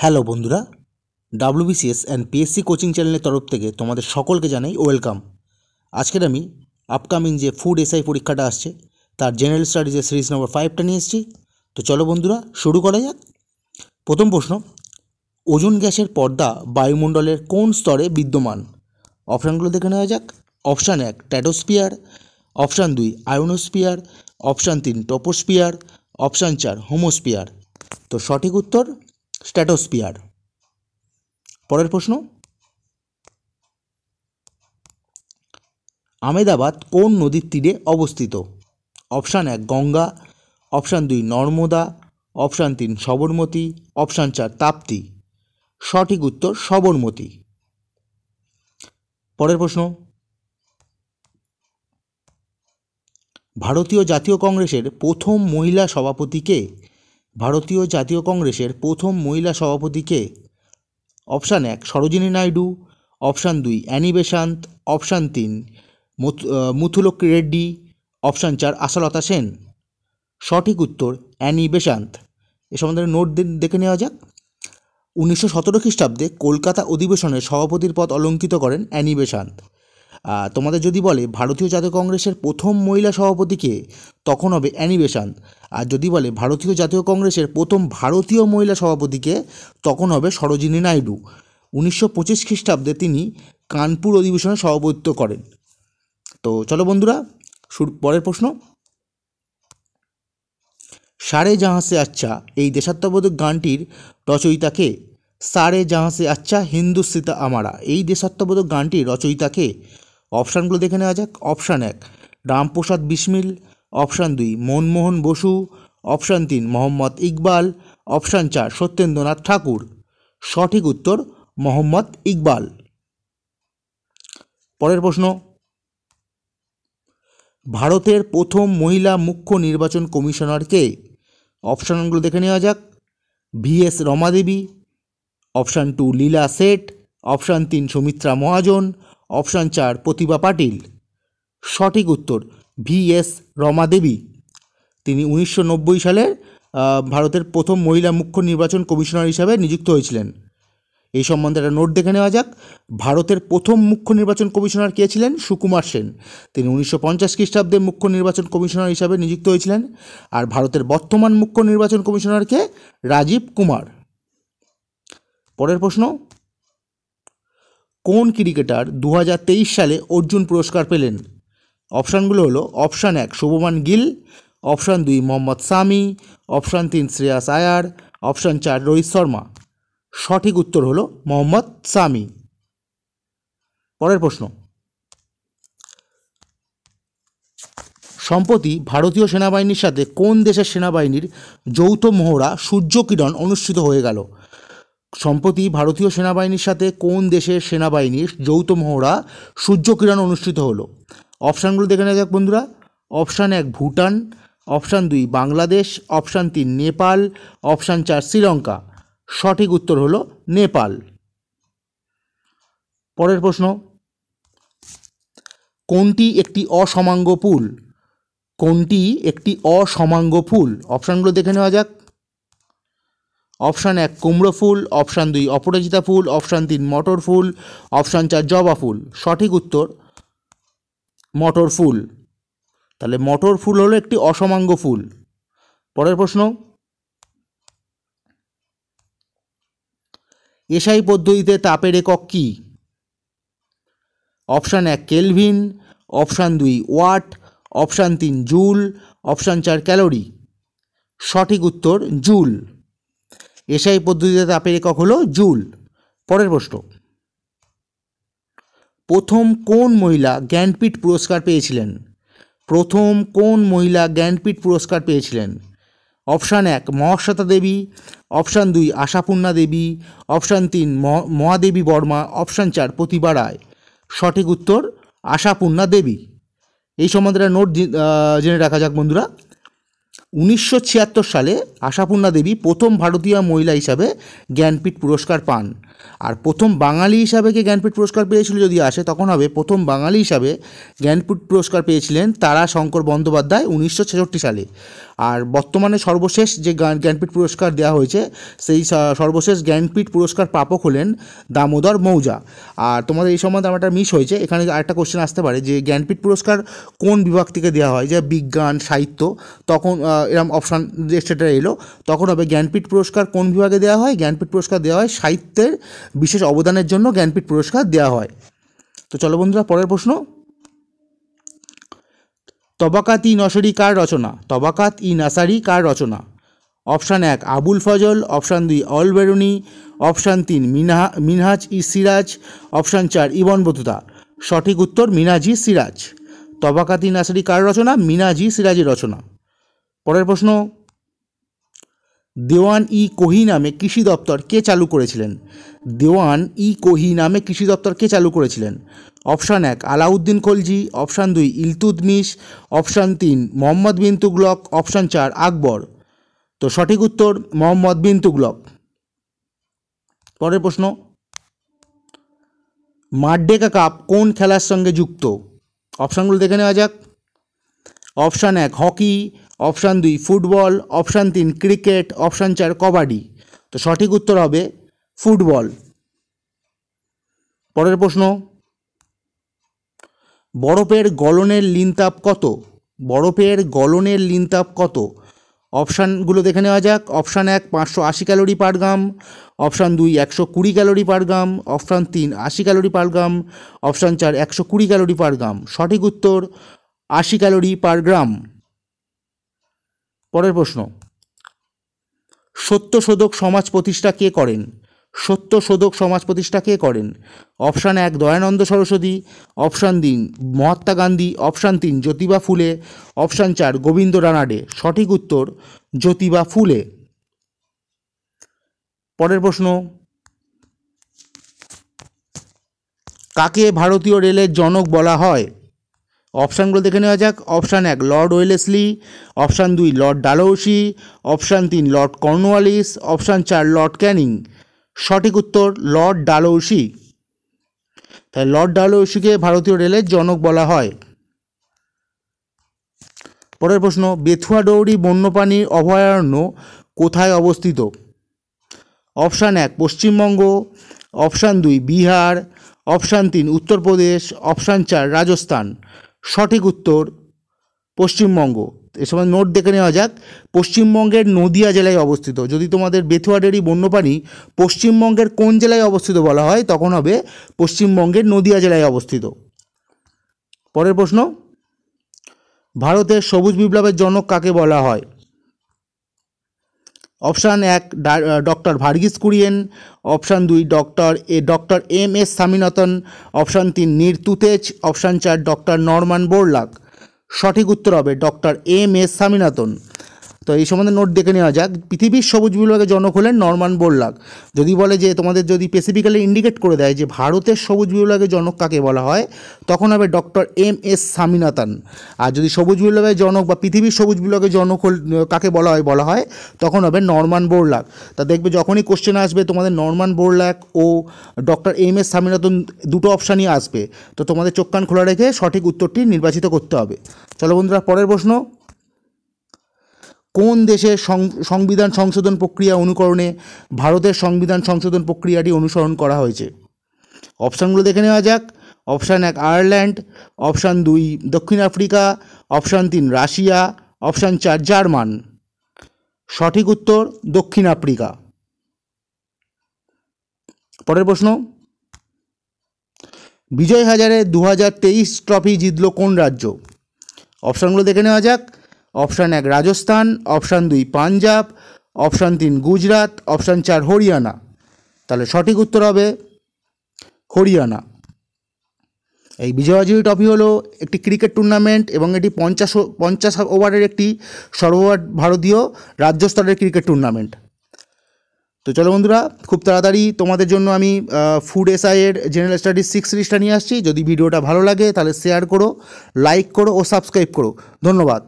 Hello বন্ধুরা, WBCS and PSC coaching চ্যানেলের তরফ থেকে তোমাদের সকলকে জানাই ওয়েলকাম। আজকের আমি আপকামিং যে ফুড এসআই পরীক্ষাটা আসছে তার জেনারেল স্টাডিজের সিরিজ নম্বর 5টা নিয়ে এসেছি। তো চলো বন্ধুরা শুরু করা যাক। প্রথম প্রশ্ন, ওজোন গ্যাসের পর্দা বায়ুমণ্ডলের কোন স্তরে বিদ্যমান? অপশানগুলো দেখে নেওয়া যাক। Option 1 stratosphere, option 2 ionosphere, option 3 troposphere, option 4 homosphere. তো সঠিক উত্তর স্ট্র্যাটোস্ফিয়ার। পরের প্রশ্ন, আমেদাবাদ কোন নদীর তীরে অবস্থিত? Option 1 Ganga, option 2 Narmada, option 3 Sabarmati, option 4 Tapti. সঠিক উত্তর সবরমতী। পরের প্রশ্ন, ভারতীয় জাতীয় কংগ্রেসের প্রথম মহিলা সভাপতি কে? ভারতীয় জাতীয় কংগ্রেসের প্রথম মহিলা সভাপতি কে? Option 1 Sarojini Naidu, option 2 Annie Besant, option 3 Muthulakshmi Reddy, option 4 Ashalata Sen. সঠিক উত্তর অ্যানি বেসান্ত। এ সম্বন্ধে নোট দেখে নেওয়া যাক। 1917 খ্রিস্টাব্দে কলকাতা অধিবেশনের সভাপতির পদ অলঙ্কিত করেন অ্যানি বেসান্ত। তোমাদের যদি বলে ভারতীয় জাতীয় কংগ্রেসের প্রথম মহিলা সভাপতিকে, তখন হবে অ্যানি বেসান্ত। আর যদি বলে ভারতীয় জাতীয় কংগ্রেসের প্রথম ভারতীয় মহিলা সভাপতিকে, তখন হবে সরোজিনী নাইডু। 1925 খ্রিস্টাব্দে তিনি কানপুর অধিবেশনে সভাপতিত্ব করেন। তো চলো বন্ধুরা পরের প্রশ্ন, সারে জাহাঁ সে আচ্ছা এই দেশাত্মবোধক গানটির রচয়িতা কে? সারে জাহাঁ সে আচ্ছা হিন্দুস্তিতা আমারা এই দেশাত্মবোধক গানটির রচয়িতা কে? অপশানগুলো দেখে নেওয়া যাক। Option 1 Ramprasad Bismil, option 2 Manmohan Basu, option 3 Mohammad Iqbal, option 4 Satyendranath Thakur. সঠিক উত্তর মোহাম্মদ ইকবাল। পরের প্রশ্ন, ভারতের প্রথম মহিলা মুখ্য নির্বাচন কমিশনার কে? অপশানগুলো দেখে নেওয়া যাক। ভিএস রমাদেবী, অপশান 2 লীলা শেঠ, অপশান 3 সুমিত্রা মহাজন, অপশান 4 প্রতিভা পাটিল। সঠিক উত্তর ভিএস রমাদেবী। তিনি 1990 সালের ভারতের প্রথম মহিলা মুখ্য নির্বাচন কমিশনার হিসাবে নিযুক্ত হয়েছিলেন। এই সম্বন্ধে একটা নোট দেখে নেওয়া যাক। ভারতের প্রথম মুখ্য নির্বাচন কমিশনার কে ছিলেন? সুকুমার সেন। তিনি 1950 খ্রিস্টাব্দে মুখ্য নির্বাচন কমিশনার হিসাবে নিযুক্ত হয়েছিলেন। আর ভারতের বর্তমান মুখ্য নির্বাচন কমিশনারকে রাজীব কুমার। পরের প্রশ্ন, কোন ক্রিকেটার 2023 সালে অর্জুন পুরস্কার পেলেন? অপশানগুলো হলো option 1 Shubman Gill, option 2 Mohammed Shami, option 3 Shreyas Iyer, option 4 Rohit Sharma. সঠিক উত্তর হলো মোহাম্মদ সামি। পরের প্রশ্ন, সম্প্রতি ভারতীয় সেনাবাহিনীর সাথে কোন দেশের সেনাবাহিনীর যৌথ মহড়া সূর্যকিরণ অনুষ্ঠিত হয়ে গেল? সম্প্রতি ভারতীয় সেনাবাহিনীর সাথে কোন দেশের সেনাবাহিনীর যৌথ মহড়া সূর্যকিরণ অনুষ্ঠিত হলো? অপশানগুলো দেখে নেওয়া যাক বন্ধুরা। Option 1 Bhutan, option 2 Bangladesh, option 3 Nepal, option 4 Sri Lanka. সঠিক উত্তর হলো নেপাল। পরের প্রশ্ন, কোনটি একটি অসমাঙ্গ পুল? কোনটি একটি অসমাঙ্গ ফুল? অপশানগুলো দেখে নেওয়া যাক। অপশান 1 কুমড়ো ফুল, অপশান 2 অপরাজিতা ফুল, অপশান 3 মটর ফুল, অপশান 4 জবা ফুল। সঠিক উত্তর মটর ফুল। তাহলে মটর ফুল হলো একটি অসমাঙ্গ ফুল। পরের প্রশ্ন, এসআই পদ্ধতিতে তাপের একক কী? Option 1 kelvin, option 2 watt, option 3 joule, option 4 calorie. সঠিক উত্তর জুল। এসআই পদ্ধতিতে তাপের একক হলো জুল। পরের প্রশ্ন, প্রথম কোন মহিলা জ্ঞানপীঠ পুরস্কার পেয়েছিলেন? প্রথম কোন মহিলা জ্ঞানপীঠ পুরস্কার পেয়েছিলেন? অপশান 1 মহাশ্বেতা দেবী, অপশান 2 আশাপূর্ণা দেবী, অপশান 3 মহাদেবী বর্মা, অপশান 4 প্রতিভা রায়। সঠিক উত্তর আশাপূর্ণা দেবী। এই সম্বন্ধে নোট জেনে রাখা যাক বন্ধুরা। 1976 সালে আশাপূর্ণা দেবী প্রথম ভারতীয় মহিলা হিসাবে জ্ঞানপীঠ পুরস্কার পান। আর প্রথম বাঙালি হিসাবে কে জ্ঞানপীঠ পুরস্কার পেয়েছিল যদি আসে, তখন হবে প্রথম বাঙালি হিসাবে জ্ঞানপীঠ পুরস্কার পেয়েছিলেন তারাশঙ্কর বন্দ্যোপাধ্যায় 1966 সালে। আর বর্তমানে সর্বশেষ যে জ্ঞানপীঠ পুরস্কার দেওয়া হয়েছে সেই সর্বশেষ জ্ঞানপীঠ পুরস্কার প্রাপক হলেন দামোদর মৌজা। আর তোমাদের এই সম্বন্ধে আমার একটা মিস হয়েছে, এখানে আরেকটা কোশ্চেন আসতে পারে যে জ্ঞানপীঠ পুরস্কার কোন বিভাগ থেকে দেওয়া হয়, যে বিজ্ঞান, সাহিত্য, তখন এরকম অপশান সেটা এলো, তখন হবে জ্ঞানপীঠ পুরস্কার কোন বিভাগে দেওয়া হয়, জ্ঞানপীঠ পুরস্কার দেওয়া হয় সাহিত্যের বিশেষ অবদানের জন্য জ্ঞানপীঠ পুরস্কার দেওয়া হয়। তো চলো বন্ধুরা, পরের প্রশ্ন, তবাকাত ই নসরি কার রচনা? তবাকাত ই নাসারি কার রচনা? Option 1 Abul Fazl, option 2 Al Biruni, option 3 Minhaj i Siraj, option 4 Ibn Battuta. সঠিক উত্তর মিনহাজ ই সিরাজ। তবাকাত ই নাসারি কার রচনা? মিনহাজ ই সিরাজের রচনা। পরের প্রশ্ন, দেওয়ান ই কোহি নামে কৃষি দপ্তর কে চালু করেছিলেন? দেওয়ান ই কোহি নামে কৃষি দপ্তর কে চালু করেছিলেন? Option 1 Alauddin Khalji, option 2 Iltutmish, option 3 Mohammad bin Tughlaq, option 4 Akbar. তো সঠিক উত্তর মোহাম্মদ বিন তুগলক। পরের প্রশ্ন, মারডেকা কাপ কোন খেলার সঙ্গে যুক্ত? অপশানগুলো দেখে নেওয়া যাক। Option 1 hockey, option 2 football, option 3 cricket, option 4 kabaddi. তো সঠিক উত্তর হবে ফুটবল। পরের প্রশ্ন, বরফের গলনের লিনতাপ কত? বরফের গলনের লিনতাপ কত? অপশানগুলো দেখে নেওয়া যাক। অপশান 1 580 ক্যালোরি পার গ্রাম, অপশান 2 120 ক্যালোরি পার গ্রাম, অপশান 3 80 ক্যালোরি পার গ্রাম, অপশান 4 120 ক্যালোরি পার গ্রাম। সঠিক উত্তর 80 ক্যালোরি পার গ্রাম। পরের প্রশ্ন, সত্যশোধক সমাজ প্রতিষ্ঠা কে করেন? সত্যশোধক সমাজ প্রতিষ্ঠা কে করেন? Option 1 Dayanand Saraswati, option 3 Mahatma Gandhi, option 3 Jyotiba Phule, option 4 Govinda Ranade. সঠিক উত্তর জ্যোতিবা ফুলে। পরের প্রশ্ন, কাকে ভারতীয় রেলের জনক বলা হয়? অপশানগুলো দেখে নেওয়া যাক। Option 1 Lord Wellesley, option 2 Lord Dalhousie, option 3 Lord Cornwallis, option 4 Lord Canning. সঠিক উত্তর লর্ড ডালহৌসি। তাই লর্ড ডালহৌসিকে ভারতীয় রেলের জনক বলা হয়। পরের প্রশ্ন, বেথুয়া ডৌরি বন্যপ্রাণী অভয়ারণ্য কোথায় অবস্থিত? Option 1 Paschimbanga, option 2 Bihar, option 3 Uttar Pradesh, option 4 Rajasthan. সঠিক উত্তর পশ্চিমবঙ্গ। এ সময় নোট দেখে নেওয়া যাক। পশ্চিমবঙ্গের নদিয়া জেলায় অবস্থিত। যদি তোমাদের বেথুয়া ডেয়ারি বন্যপ্রাণী পশ্চিমবঙ্গের কোন জেলায় অবস্থিত বলা হয়, তখন হবে পশ্চিমবঙ্গের নদিয়া জেলায় অবস্থিত। পরের প্রশ্ন, ভারতের সবুজ বিপ্লবের জনক কাকে বলা হয়? Option 1 doctor Verghese Kurien, option 2 doctor M S. Swaminathan, option 3 নীর তুতেজ, অপশান 4 ডক্টর নরমান বোরলাগ। সঠিক উত্তর হবে ডক্টর এম.এস. স্বামীনাথন। তো এই সম্বন্ধে নোট দেখে নেওয়া যাক। পৃথিবীর সবুজ বিপ্লবের জনক হলেন নরমান বোরলাগ। যদি বলে যে তোমাদের যদি স্পেসিফিক্যালি ইন্ডিকেট করে দেয় যে ভারতের সবুজ বিপ্লবের জনক কাকে বলা হয়, তখন হবে ডক্টর এম.এস. স্বামীনাথন। আর যদি সবুজ বিপ্লবের জনক বা পৃথিবীর সবুজ বিপ্লবের জনক কাকে বলা হয় তখন হবে নরমান বোরলাগ। তা দেখবে যখনই কোশ্চেন আসবে তোমাদের নরমান বোরলাগ ও ডক্টর এম.এস. স্বামীনাথন দুটো অপশানই আসবে। তো তোমাদের চোখ কান খোলা রেখে সঠিক উত্তরটি নির্বাচিত করতে হবে। চলো বন্ধুরা, পরের প্রশ্ন, কোন দেশের সংবিধান সংশোধন প্রক্রিয়া অনুকরণে ভারতের সংবিধান সংশোধন প্রক্রিয়াটি অনুসরণ করা হয়েছে? অপশানগুলো দেখে নেওয়া যাক। অপশান 1 আয়ারল্যান্ড, অপশান 2 দক্ষিণ Africa, option 3 Russia, option 4 German. সঠিক উত্তর দক্ষিণ আফ্রিকা। পরের প্রশ্ন, বিজয় হাজারে 2023 ট্রফি জিতল কোন রাজ্য? অপশানগুলো দেখে নেওয়া যাক। Option 1 Rajasthan, option 2 Punjab, option 3 Gujarat, option 4 Haryana. তাহলে সঠিক উত্তর হবে হরিয়ানা। এই বিজয় হাজারে ট্রফি হলো একটি ক্রিকেট টুর্নামেন্ট এবং এটি 50 ওভারের একটি সর্বভারতীয় রাজ্য স্তরের ক্রিকেট টুর্নামেন্ট। তো চলো বন্ধুরা, খুব তাড়াতাড়ি তোমাদের জন্য আমি ফুড এসআইয়ের জেনারেল স্টাডিজ 6 সিরিজটা নিয়ে আসছি। যদি ভিডিওটা ভালো লাগে তাহলে শেয়ার করো, লাইক করো ও সাবস্ক্রাইব করো। ধন্যবাদ।